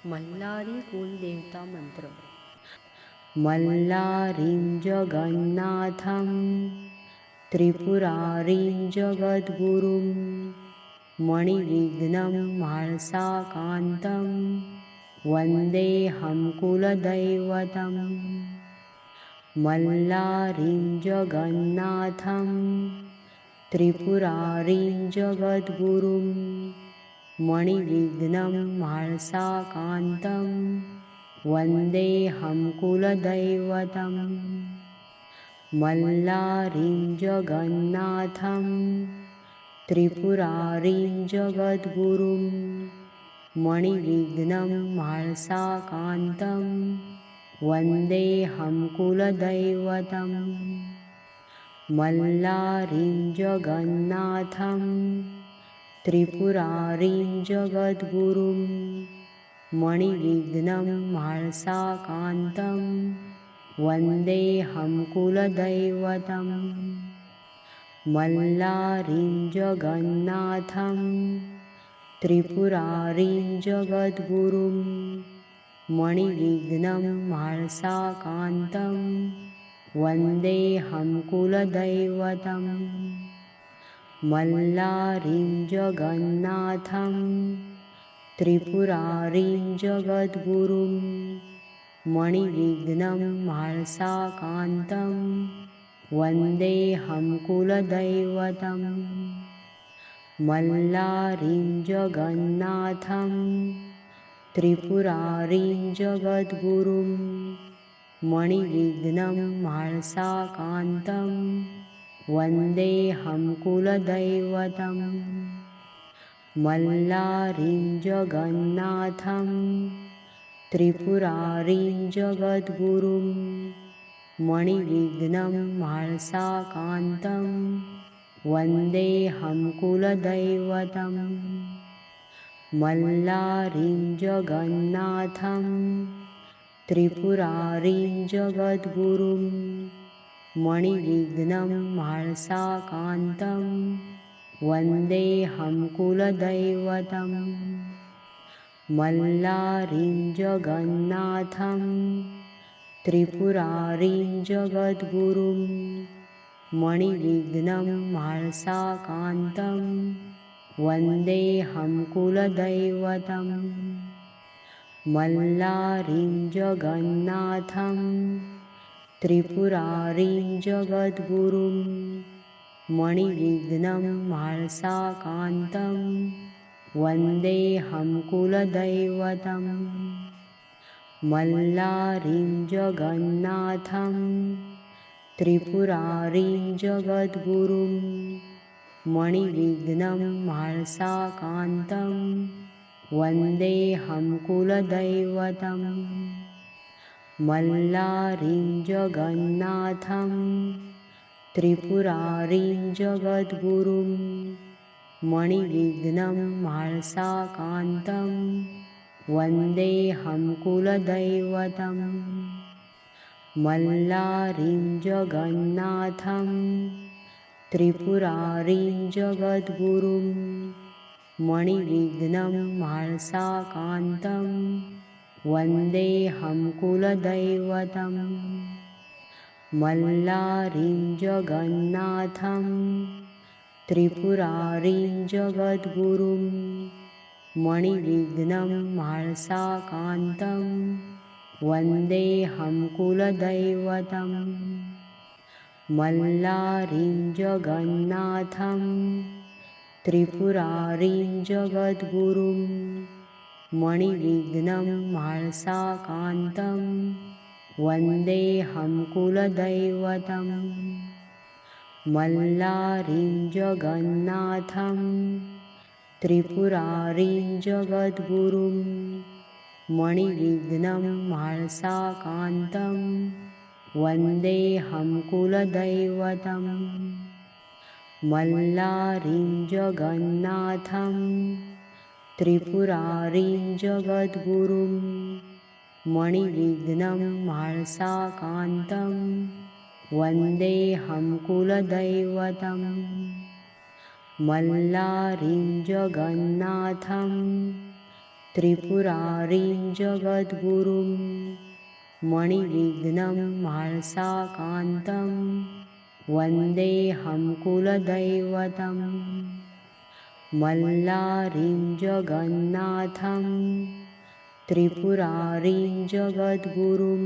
मल्लारी कुलदेवता मंत्र। मल्लारीं जगन्नाथं त्रिपुरारीं जगद्गुरुं मणिविघ्नं माळसाकान्तं वन्देऽहं कुलदैवतं। मल्लारीं जगन्नाथं त्रिपुरारीं जगद्गुरुं मणिविघ्नं माळसाकान्तं वन्देऽहं कुलदैवतं। मल्लारीं जगन्नाथं त्रिपुरारीं जगद्गुरुं मणिविघ्नं माळसाकान्तं वन्देऽहं कुलदैवतं। मल्लारीं जगन्नाथं त्रिपुरारीं जगद्गुरुं मणिविघ्नं माळसाकान्तं वन्देऽहं कुलदैवतं। मल्लारीं जगन्नाथं त्रिपुरारीं जगद्गुरुं मणिविघ्नं माळसाकान्तं वन्देऽहं कुलदैवतं। मल्लारीं जगन्नाथं त्रिपुरारीं जगद्गुरुं मणिविघ्नं माळसाकान्तं वन्देऽहं कुलदैवतं। मल्लारीं जगन्नाथं त्रिपुरारीं जगद्गुरुं मणिविघ्नं माळसाकान्तं वन्देऽहं कुलदैवतं। मल्लारीं जगन्नाथं त्रिपुरारीं जगद्गुरुं मणिविघ्नं माळसाकान्तं वन्देऽहं कुलदैवतं। मल्लारीं जगन्नाथं त्रिपुरारीं जगद्गुरुं मणिविघ्नं माळसाकान्तं वन्देऽहं कुलदैवतं। मल्लारीं जगन्नाथं त्रिपुरारीं जगद्गुरुं मणिविघ्नं माळसाकान्तं वन्देऽहं कुलदैवतं। मल्लारीं जगन्नाथं त्रिपुरारीं जगद्गुरुं मणिविघ्नं माळसाकान्तं वन्देऽहं कुलदैवतं। मल्लारीं जगन्नाथं त्रिपुरारीं जगद्गुरुं मणिविघ्नं माळसाकान्तं वन्देऽहं कुलदैवतं। मल्लारीं जगन्नाथं त्रिपुरारीं जगद्गुरुं मणिविघ्नं माळसाकान्तं वन्देऽहं कुलदैवतं। मल्लारीं जगन्नाथं त्रिपुरारीं जगद्गुरुं मणिविघ्नं माळसाकान्तं वन्देऽहं कुलदैवतं। मल्लारीं जगन्नाथं त्रिपुरारीं जगद्गुरुं मणिविघ्नं माळसाकान्तं वन्देऽहं कुलदैवतं। मल्लारीं जगन्नाथं त्रिपुरारीं जगद्गुरुं मणिविघ्नं माळसाकान्तं वन्देऽहं कुलदैवतं। मल्लारीं जगन्नाथं त्रिपुरारीं जगद्गुरुं मणिविघ्नं माळसाकान्तं वन्देऽहं कुलदैवतं। मल्लारीं जगन्नाथं त्रिपुरारीं जगद्गुरुं मणिविघ्नं माळसाकान्तं वन्देऽहं कुलदैवतं। मल्लारीं जगन्नाथं त्रिपुरारिं जगद्गुरुं मणिविघ्नं म्हाळसाकान्तं वन्देऽहं कुलदैवतं मल्लारिं जगन्नाथं त्रिपुरारिं जगद्गुरुं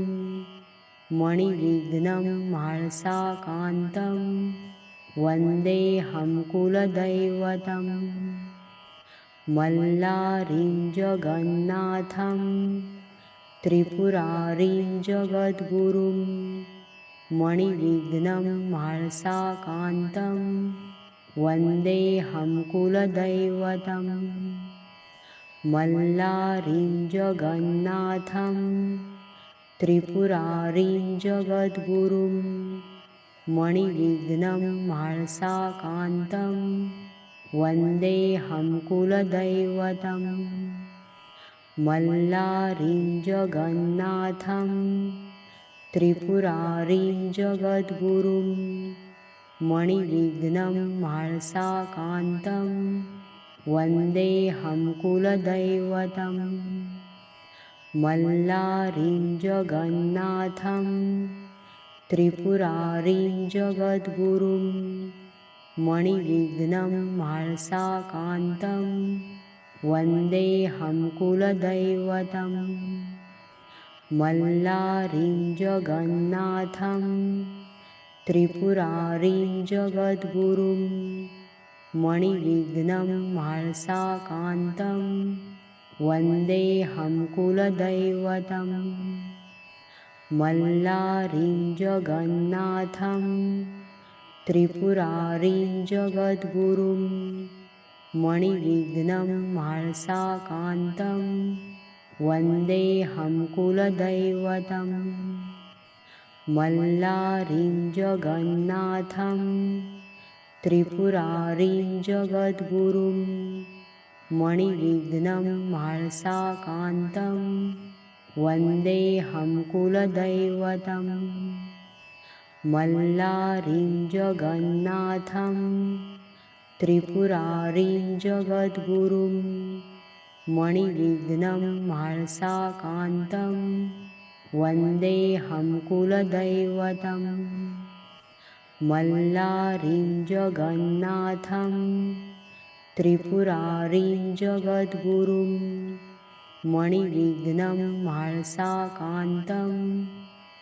मणिविघ्नं म्हाळसाकान्तं वन्देऽहं कुलदैवतं मल्लारिं जगन्नाथं त्रिपुरारिं जगद्गुरुं मणिविघ्नं म्हाळसाकान्तं वन्देऽहं कुलदैवतं मल्लारिं जगन्नाथं त्रिपुरारिं जगद्गुरुं मणिविघ्नं म्हाळसाकान्तं वन्देऽहं कुलदैवतं मल्लारिं जगन्नाथं त्रिपुरारिं जगद्गुरुं मणिविघ्नं म्हाळसाकान्तं वन्देऽहं कुलदैवतं मल्लारिं जगन्नाथं त्रिपुरारिं जगद्गुरुं मणिविघ्नं म्हाळसाकान्तं वन्देऽहं कुलदैवतं मल्लारिं जगन्नाथं त्रिपुरारिं जगद्गुरुं मणिविघ्नं म्हाळसाकान्तं वन्देऽहं कुलदैवतं मल्लारिं जगन्नाथं त्रिपुरारिं जगद्गुरुं मणिविघ्नं म्हाळसाकान्तं वन्देऽहं कुलदैवतं मल्लारिं जगन्नाथं त्रिपुरारिं जगद्गुरुं मणिविघ्नं म्हाळसाकान्तं वन्देऽहं कुलदैवतं मल्लारिं जगन्नाथं त्रिपुरारिं जगद्गुरुं मणिविघ्नं म्हाळसाकान्तं वन्देऽहं कुलदैवतं मल्लारिं जगन्नाथं त्रिपुरारिं जगद्गुरुं मणिविघ्नं म्हाळसाकान्तं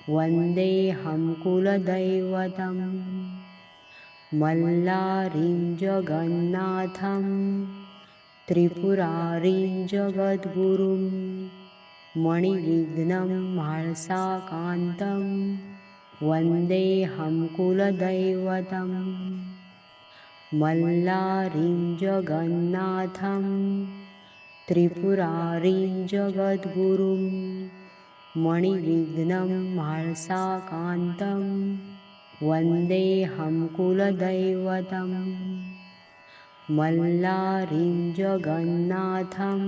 वन्देऽहं कुलदैवतं मल्लारिं जगन्नाथं त्रिपुरारिं जगद्गुरुं मणिविघ्नं म्हाळसाकान्तं वन्देऽहं कुलदैवतं मल्लारिं जगन्नाथं त्रिपुरारिं जगद्गुरुं मणिविघ्नं म्हाळसाकान्तं वन्देऽहं कुलदैवतं मल्लारिं जगन्नाथं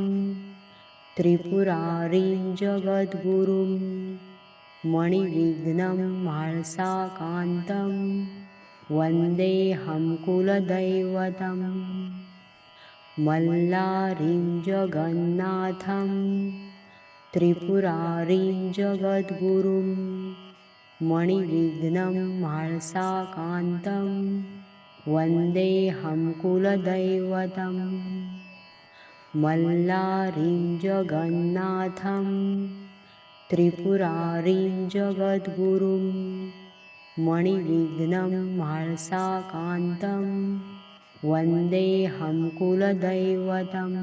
त्रिपुरारिं जगद्गुरुं मणिविघ्नं म्हाळसाकान्तं वन्देऽहं कुलदैवतं मल्लारिं जगन्नाथं त्रिपुरारिं जगद्गुरुं मणिविघ्नं म्हाळसाकान्तं वन्देऽहं कुलदैवतं मल्लारिं जगन्नाथं त्रिपुरारिं जगद्गुरुं मणिविघ्नं म्हाळसाकान्तं वन्देऽहं कुलदैवतं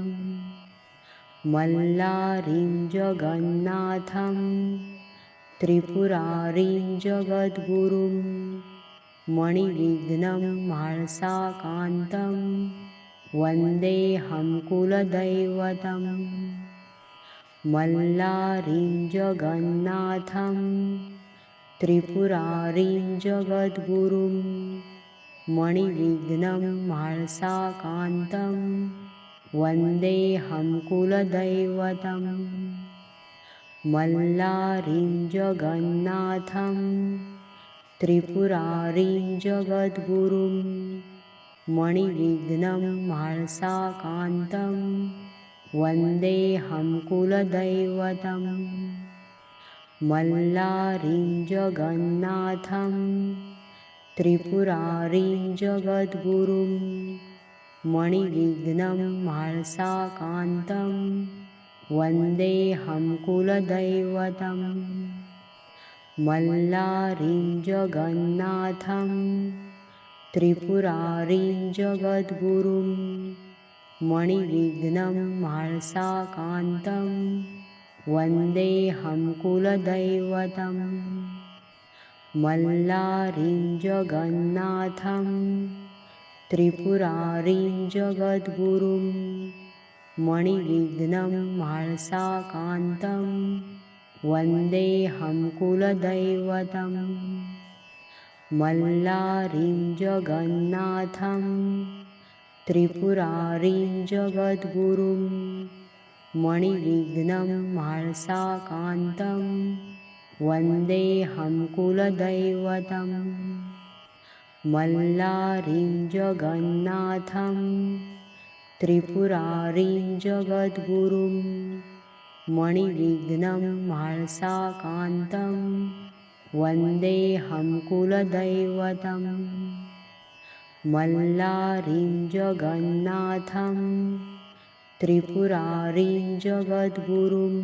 मल्लारिं जगन्नाथं त्रिपुरारिं जगद्गुरुं मणिविघ्नं म्हाळसाकान्तं वन्देऽहं कुलदैवतं मल्लारिं जगन्नाथं त्रिपुरारिं जगद्गुरुं मणिविघ्नं म्हाळसाकान्तं वन्देऽहं कुलदैवतं मल्लारिं जगन्नाथं त्रिपुरारिं जगद्गुरुं मणिविघ्नं म्हाळसाकान्तं वन्देऽहं कुलदैवतं मल्लारीं जगन्नाथं त्रिपुरारीं जगद्गुरुं मणिविघ्नं म्हाळसाकान्तं वन्देऽहं कुलदैवतं मल्लारीं जगन्नाथं त्रिपुरारीं जगद्गुरुं मणिविघ्नं म्हाळसाकान्तं वन्देऽहं कुलदैवतं मल्लारीं जगन्नाथं त्रिपुरारीं जगद्गुरुं मणिविघ्नं म्हाळसाकान्तं वन्देऽहं कुलदैवतं मल्लारीं जगन्नाथं त्रिपुरारीं जगद्गुरुं मणिविघ्नं म्हाळसाकान्तं वन्देऽहं कुलदैवतं मल्लारीं जगन्नाथं त्रिपुरारीं जगद्गुरुं मणिविघ्नं म्हाळसाकान्तं वन्देऽहं कुलदैवतं मल्लारीं जगन्नाथं त्रिपुरारीं जगद्गुरुं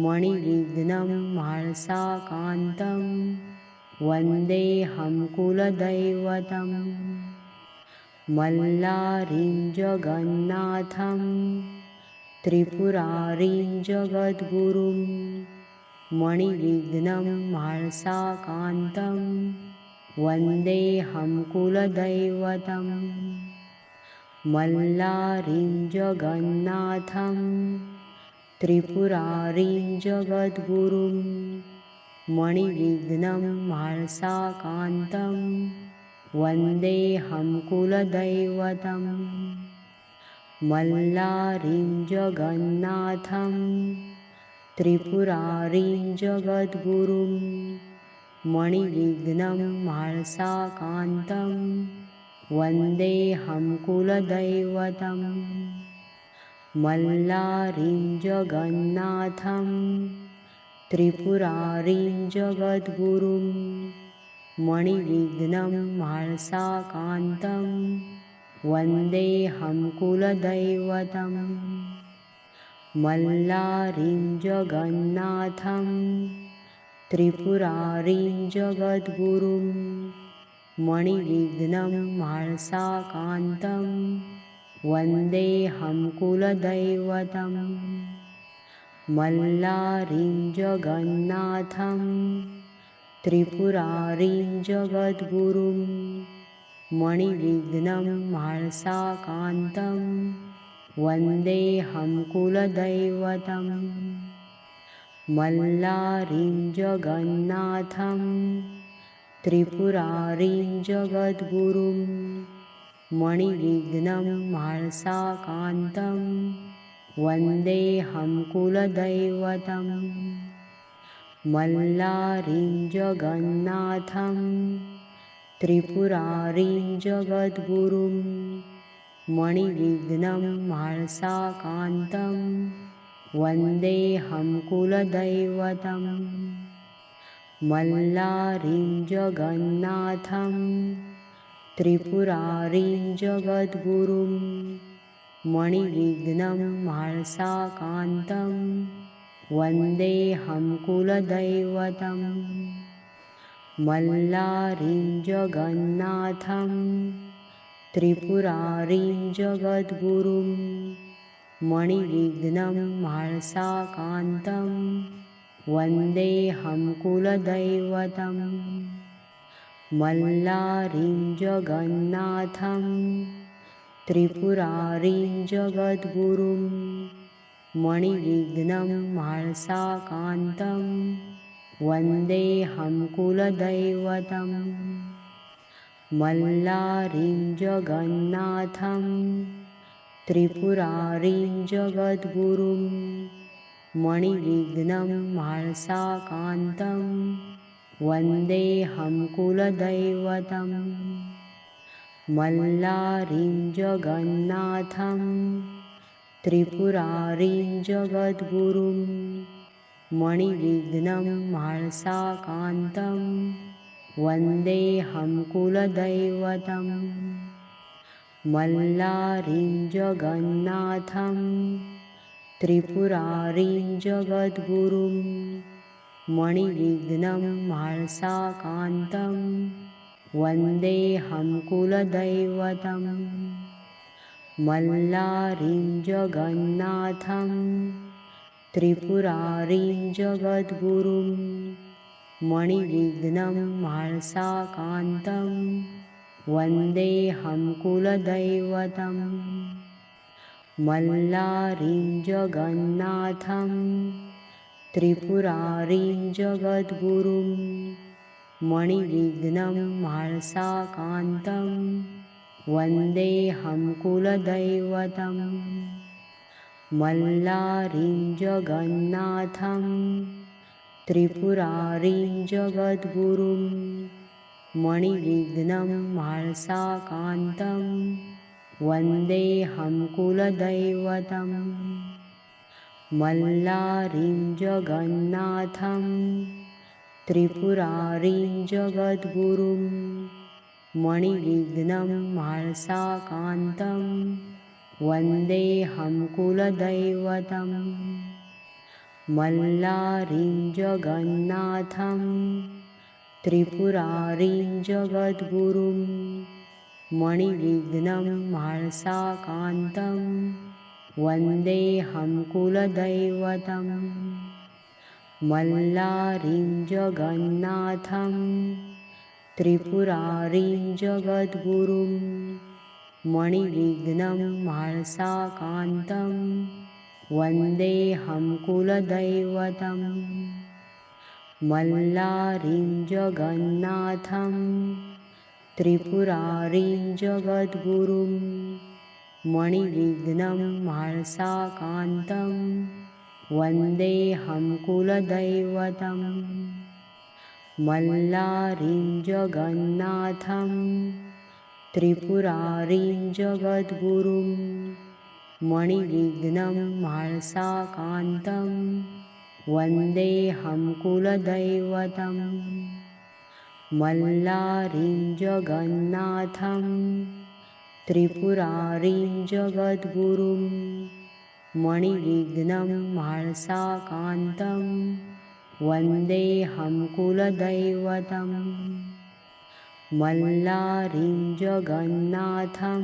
मणिविघ्नं म्हाळसाकान्तं वन्देऽहं कुलदैवतं मल्लारीं जगन्नाथं त्रिपुरारीं जगद्गुरुं मणिविघ्नं म्हाळसाकान्तं वन्देऽहं कुलदैवतं मल्लारीं जगन्नाथं त्रिपुरारीं जगद्गुरुं मणिविघ्नं म्हाळसाकान्तं वन्देऽहं कुलदैवतं मल्लारीं जगन्नाथं त्रिपुरारीं जगद्गुरुं मणिविघ्नं म्हाळसाकान्तं वन्देऽहं कुलदैवतं मल्लारीं जगन्नाथं त्रिपुरारीं जगद्गुरुं मणिविघ्नं म्हाळसाकान्तं वन्देऽहं कुलदैवतं मल्लारीं जगन्नाथं त्रिपुरारीं जगद्गुरुं मणिविघ्नं म्हाळसाकान्तं वन्देऽहं कुलदैवतं मल्लारीं जगन्नाथं त्रिपुरारीं जगद्गुरुं मणिविघ्नं म्हाळसाकान्तं वन्देऽहं कुलदैवतं मल्लारीं जगन्नाथं त्रिपुरारीं जगद्गुरुं मणिविघ्नं म्हाळसाकान्तं वन्देऽहं कुलदैवतं मल्लारीं जगन्नाथं त्रिपुरारीं जगद्गुरुं मणिविघ्नं म्हाळसाकान्तं वन्देऽहं कुलदैवतं मल्लारीं जगन्नाथं त्रिपुरारीं जगद्गुरुं मणिविघ्नं म्हाळसाकान्तं वन्देऽहं कुलदैवतं मल्लारीं जगन्नाथं त्रिपुरारीं जगद्गुरुं मणिविघ्नं म्हाळसाकान्तं वन्देऽहं कुलदैवतं मल्लारीं जगन्नाथं त्रिपुरारीं जगद्गुरुं मणिविघ्नं म्हाळसाकान्तं वन्देऽहं कुलदैवतं मल्लारीं जगन्नाथं त्रिपुरारीं जगद्गुरुं मणिविघ्नं म्हाळसाकान्तं वन्देऽहं कुलदैवतं मल्लारीं जगन्नाथं त्रिपुरारिं जगद्गुरुं मणिविघ्नं म्हाळसाकान्तं वन्देऽहं कुलदैवतं मल्लारिं जगन्नाथं त्रिपुरारिं जगद्गुरुं मणिविघ्नं म्हाळसाकान्तं वन्देऽहं कुलदैवतं मल्लारिं जगन्नाथं त्रिपुरारिं जगद्गुरुं मणिविघ्नं म्हाळसाकान्तं वन्देऽहं कुलदैवतं मल्लारिं जगन्नाथं त्रिपुरारिं जगद्गुरुं मणिविघ्नं म्हाळसाकान्तं वन्देऽहं कुलदैवतं मल्लारिं जगन्नाथं त्रिपुरारिं जगद्गुरुं मणिविघ्नं म्हाळसाकान्तं वन्देऽहं कुलदैवतं मल्लारिं जगन्नाथं त्रिपुरारिं जगद्गुरुं मणिविघ्नं म्हाळसाकान्तं वन्देऽहं कुलदैवतं मल्लारिं जगन्नाथं त्रिपुरारिं जगद्गुरुं मणिविघ्नं म्हाळसाकान्तं वन्देऽहं कुलदैवतं मल्लारिं जगन्नाथं त्रिपुरारिं जगद्गुरुं मणिविघ्नं म्हाळसाकान्तं वन्देऽहं कुलदैवतं मल्लारिं जगन्नाथं त्रिपुरारिं जगद्गुरुं मणिविघ्नं म्हाळसाकान्तं वन्देऽहं कुलदैवतं मल्लारिं जगन्नाथं त्रिपुरारिं जगद्गुरुं मणिविघ्नं म्हाळसाकान्तं वन्देऽहं कुलदैवतं मल्लारिं जगन्नाथं त्रिपुरारिं जगद्गुरुं मणिविघ्नं म्हाळसाकान्तं वन्देऽहं कुलदैवतं मल्लारिं जगन्नाथं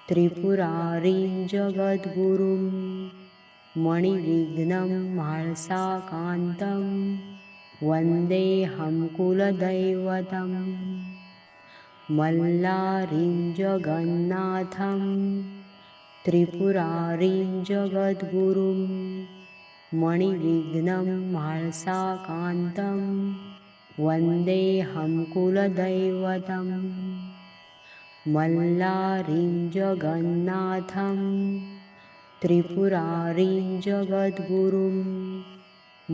त्रिपुरारिं जगद्गुरुं मणिविघ्नं म्हाळसाकान्तं वन्देऽहं कुलदैवतं मल्लारिं जगन्नाथं त्रिपुरारिं जगद्गुरुं मणिविघ्नं म्हाळसाकान्तं वन्देऽहं कुलदैवतं मल्लारिं जगन्नाथं त्रिपुरारिं जगद्गुरुं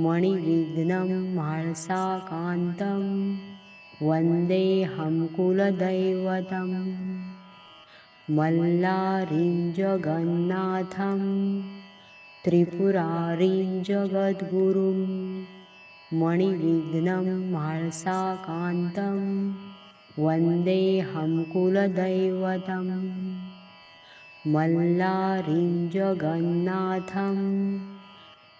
मणिविघ्नं म्हाळसाकान्तं वन्देऽहं कुलदैवतं मल्लारिं जगन्नाथं त्रिपुरारिं जगद्गुरुं मणिविघ्नं म्हाळसाकान्तं वन्देऽहं कुलदैवतं मल्लारिं जगन्नाथं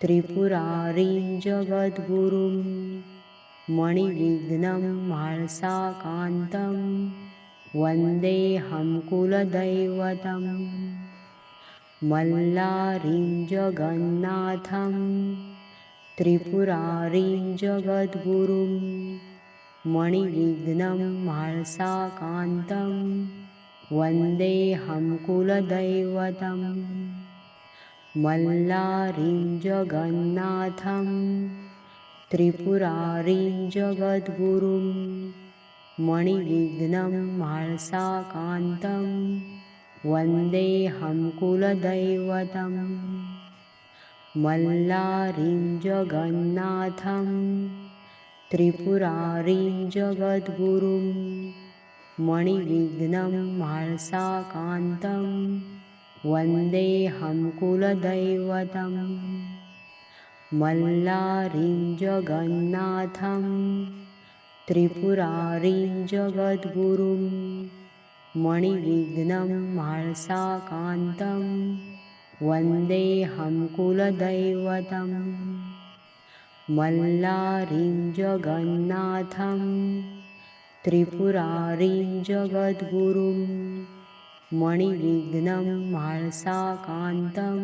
त्रिपुरारिं जगद्गुरुं मणिविघ्नं म्हाळसाकान्तं वन्देऽहं कुलदैवतं मल्लारिं जगन्नाथं त्रिपुरारिं जगद्गुरुं मणिविघ्नं म्हाळसाकान्तं वन्देऽहं कुलदैवतं मल्लारिं जगन्नाथं त्रिपुरारिं जगद्गुरुं मणिविघ्नं म्हाळसाकान्तं वन्देऽहं कुलदैवतं मल्लारिं जगन्नाथं त्रिपुरारिं जगद्गुरुं मणिविघ्नं म्हाळसाकान्तं वन्देऽहं कुलदैवतं मल्लारीं जगन्नाथं त्रिपुरारीं जगद्गुरुं मणिविघ्नं म्हाळसाकान्तं वन्देऽहं कुलदैवतं मल्लारीं जगन्नाथं त्रिपुरारीं जगद्गुरुं मणिविघ्नं म्हाळसाकान्तं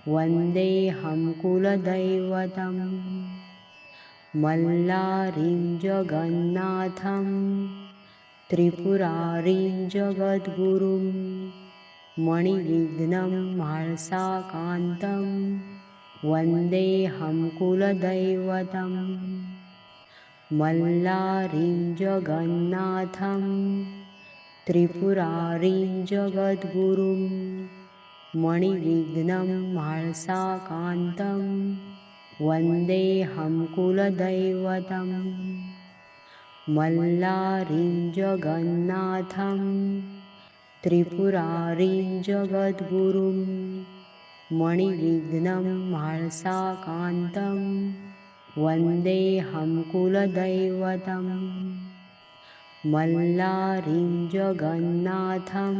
वन्देऽहं कुलदैवतं मल्लारीं जगन्नाथं त्रिपुरारीं जगद्गुरुं मणिविघ्नं म्हाळसाकान्तं वन्देऽहं कुलदैवतं मल्लारीं जगन्नाथं त्रिपुरारीं जगद्गुरुं मणिविघ्नं म्हाळसाकान्तं वन्देऽहं कुलदैवतं मल्लारीं जगन्नाथं त्रिपुरारीं जगद्गुरुं मणिविघ्नं म्हाळसाकान्तं वन्देऽहं कुलदैवतं मल्लारीं जगन्नाथं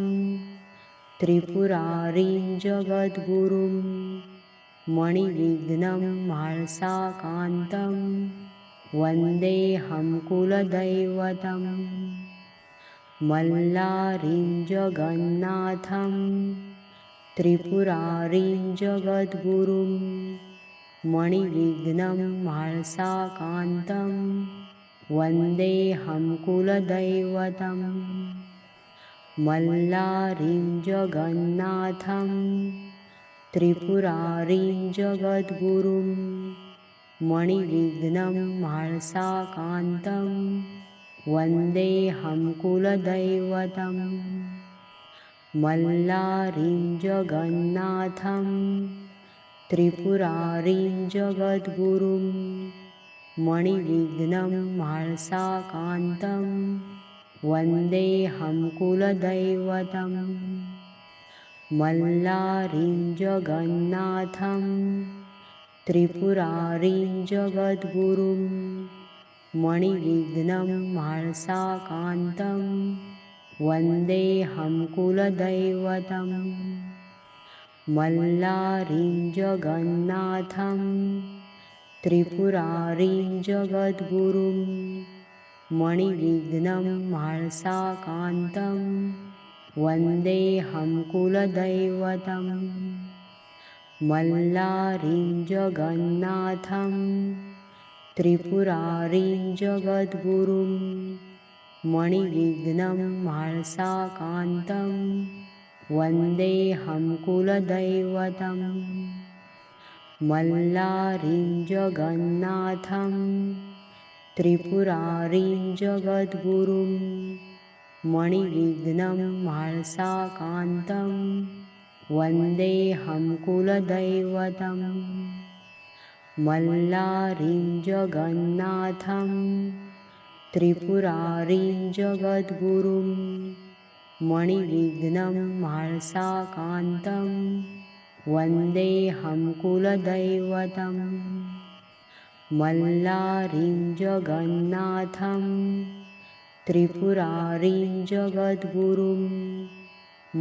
त्रिपुरारीं जगद्गुरुं मणिविघ्नं म्हाळसाकान्तं वन्देऽहं कुलदैवतं मल्लारीं जगन्नाथं त्रिपुरारीं जगद्गुरुं मणिविघ्नं म्हाळसाकान्तं वन्देऽहं कुलदैवतं मल्लारीं जगन्नाथं त्रिपुरारीं जगद्गुरुं मणिविघ्नं म्हाळसाकान्तं वन्देऽहं कुलदैवतं मल्लारीं जगन्नाथं त्रिपुरारीं जगद्गुरुं मणिविघ्नं म्हाळसाकान्तं वन्देऽहं कुलदैवतं मल्लारीं जगन्नाथं त्रिपुरारीं जगद्गुरुं मणिविघ्नं म्हाळसाकान्तं वन्देऽहं कुलदैवतं मल्लारीं जगन्नाथं त्रिपुरारीं जगद्गुरुं मणिविघ्नं म्हाळसाकान्तं वन्देऽहं कुलदैवतं मल्लारीं जगन्नाथं त्रिपुरारीं जगद्गुरुं मणिविघ्नं म्हाळसाकान्तं वन्देऽहं कुलदैवतं मल्लारीं जगन्नाथं त्रिपुरारीं जगद्गुरुं मणिविघ्नं म्हाळसाकान्तं वन्देऽहं कुलदैवतं मल्लारीं जगन्नाथं त्रिपुरारीं जगद्गुरुं मणिविघ्नं म्हाळसाकान्तं वन्देऽहं कुलदैवतं मल्लारीं जगन्नाथं त्रिपुरारीं जगद्गुरुं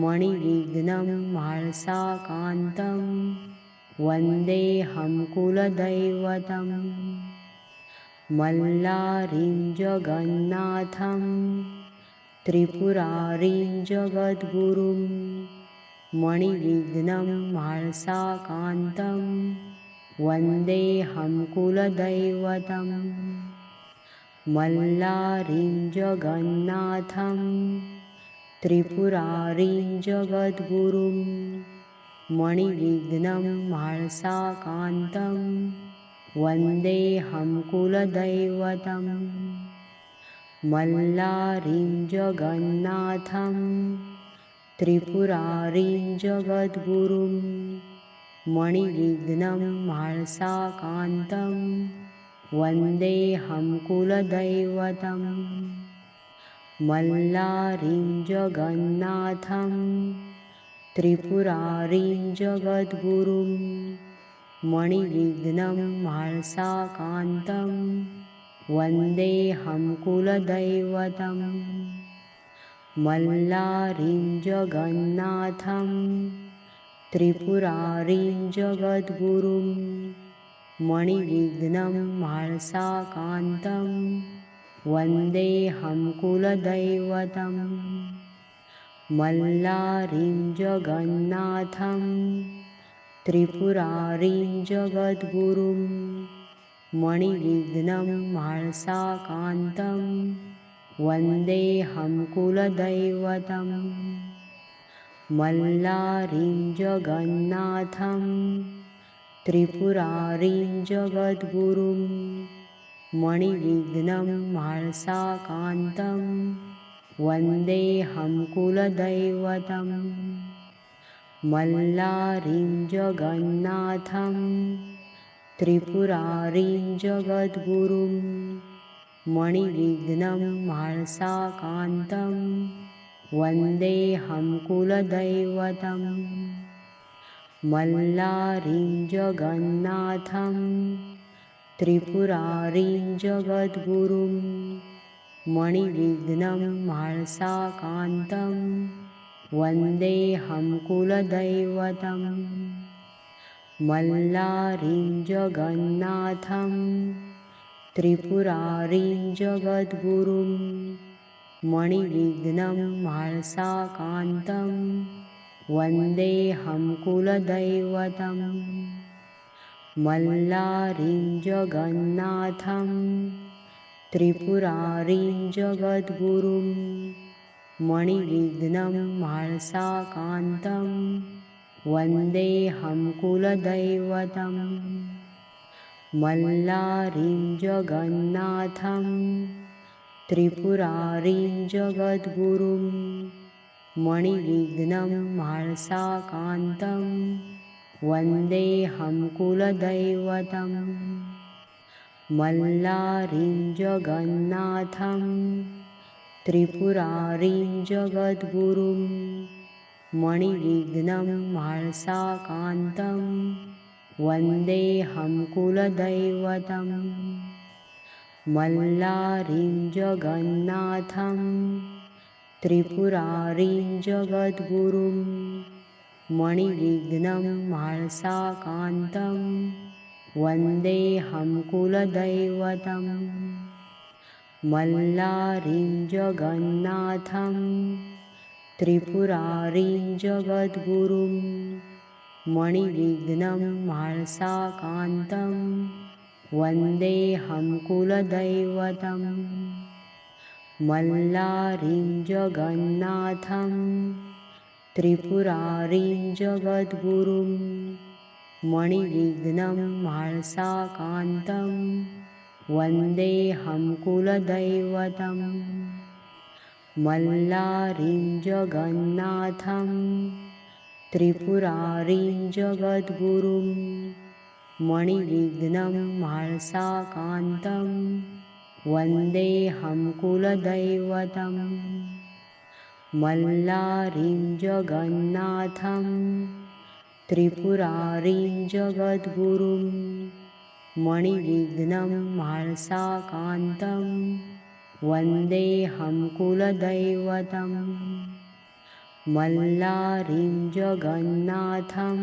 मणिविघ्नं म्हाळसाकान्तं वन्देऽहं कुलदैवतं मल्लारीं जगन्नाथं त्रिपुरारीं जगद्गुरुं मणिविघ्नं म्हाळसाकान्तं वन्देऽहं कुलदैवतं मल्लारीं जगन्नाथं त्रिपुरारीं जगद्गुरुं मणिविघ्नं म्हाळसाकान्तं वन्देऽहं कुलदैवतं मल्लारीं जगन्नाथं त्रिपुरारीं जगद्गुरुं मणिविघ्नं म्हाळसाकान्तं वन्देऽहं कुलदैवतं मल्लारीं जगन्नाथं त्रिपुरारिं जगद्गुरुं मणिविघ्नं म्हाळसाकान्तं वन्देऽहं कुलदैवतं मल्लारिं जगन्नाथं त्रिपुरारिं जगद्गुरुं मणिविघ्नं म्हाळसाकान्तं वन्देऽहं कुलदैवतं मल्लारिं जगन्नाथं त्रिपुरारिं जगद्गुरुं मणिविघ्नं म्हाळसाकान्तं वन्देऽहं कुलदैवतं मल्लारिं जगन्नाथं त्रिपुरारिं जगद्गुरुं मणिविघ्नं म्हाळसाकान्तं वन्देऽहं कुलदैवतं मल्लारिं जगन्नाथं त्रिपुरारिं जगद्गुरुं मणिविघ्नं म्हाळसाकान्तं वन्देऽहं कुलदैवतं मल्लारिं जगन्नाथं त्रिपुरारिं जगद्गुरुं मणिविघ्नं म्हाळसाकान्तं वन्देऽहं कुलदैवतं मल्लारिं जगन्नाथं त्रिपुरारिं जगद्गुरुं मणिविघ्नं म्हाळसाकान्तं वन्देऽहं कुलदैवतं मल्लारिं जगन्नाथं त्रिपुरारिं जगद्गुरुं मणिविघ्नं म्हाळसाकान्तं वन्देऽहं कुलदैवतं मल्लारिं जगन्नाथं त्रिपुरारिं जगद्गुरुं मणिविघ्नं म्हाळसाकान्तं वन्देऽहं कुलदैवतं मल्लारिं जगन्नाथं त्रिपुरारिं जगद्गुरुं मणिविघ्नं म्हाळसाकान्तं वन्देऽहं कुलदैवतं मल्लारिं जगन्नाथं त्रिपुरारिं जगद्गुरुं मणिविघ्नं म्हाळसाकान्तं वन्देऽहं कुलदैवतं मल्लारिं जगन्नाथं त्रिपुरारिं जगद्गुरुं मणिविघ्नं म्हाळसाकान्तं वन्देऽहं कुलदैवतं मल्लारिं जगन्नाथं त्रिपुरारिं जगद्गुरुं मणिविघ्नं म्हाळसाकान्तं वन्देऽहं कुलदैवतं मल्लारिं जगन्नाथं त्रिपुरारिं जगद्गुरुं मणिविघ्नं म्हाळसाकान्तं वन्देऽहं कुलदैवतं मल्लारिं जगन्नाथं त्रिपुरारिं जगद्गुरुं मणिविघ्नं म्हाळसाकान्तं वन्देऽहं कुलदैवतं मल्लारिं जगन्नाथं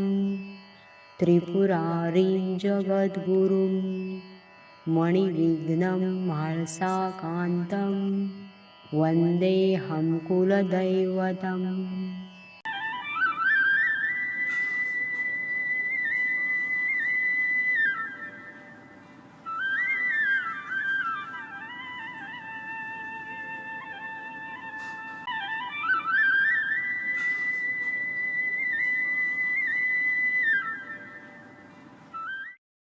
त्रिपुरारिं जगद्गुरुं मणिविघ्नं म्हाळसाकान्तं वन्देऽहं कुलदैवतं